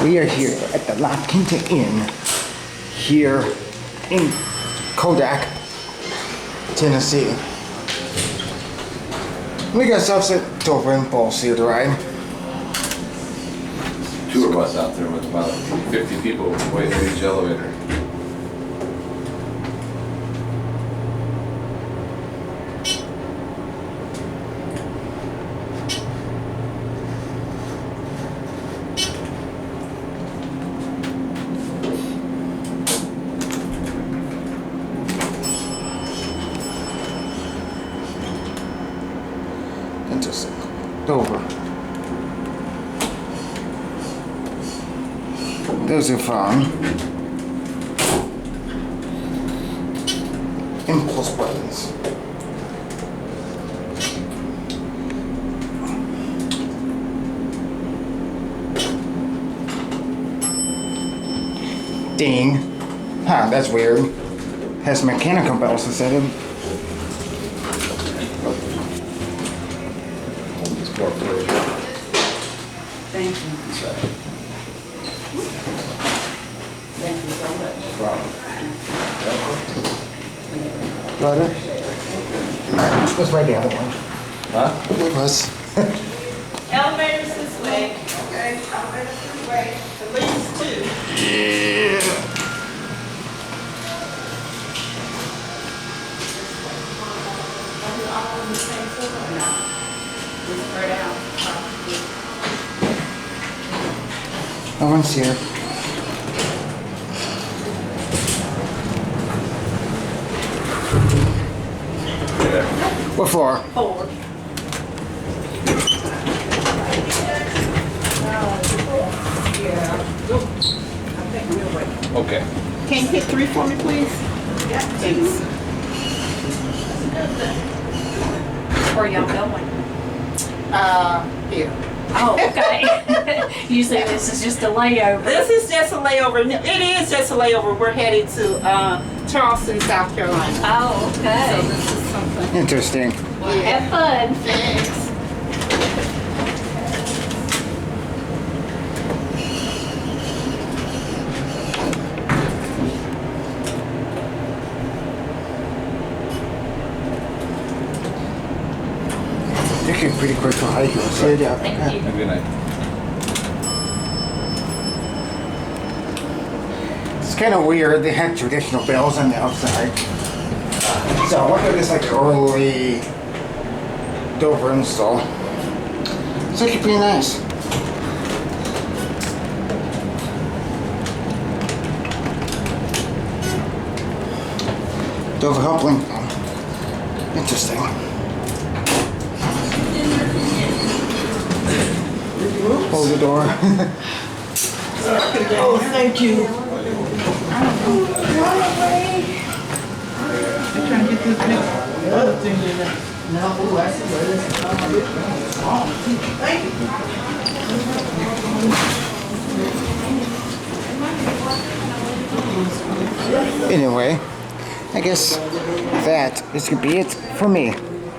We are here at the La Quinta Inn here in Kodak, Tennessee. We got ourselves a Dover impulse here to ride. Tour bus out there with about 50 people waiting for each elevator. Interesting. Dover. There's your phone. Impulse buttons. Ding. Huh, that's weird. Has mechanical bells instead of. Thank you. Thank you so much. Brother? Let's write the other one. Huh? With us. Elevators this way. Okay, elevators this way. At least two. Yeah. Are we all on the same floor or not? We spread out. No one's here. What for? Four. Okay. Can you hit three for me, please? Yeah. Thanks. Where y'all going? Here. Oh, okay. Usually this is just a layover. This is just a layover. It is just a layover. We're headed to Charleston, South Carolina. Oh, So okay. this is something. Interesting. Well, have fun. Thanks. You came pretty quick to hike. Sit up. Thank you. Have a good night. It's kind of weird. They had traditional bells on the outside. So I wonder if it's like early Dover install. It's actually pretty nice. Dover Helpling. Interesting. Hold the door. Oh, thank you. I'm trying to get this other thing in there. No, I see where this is. Thank you. Anyway, I guess that is gonna be it for me.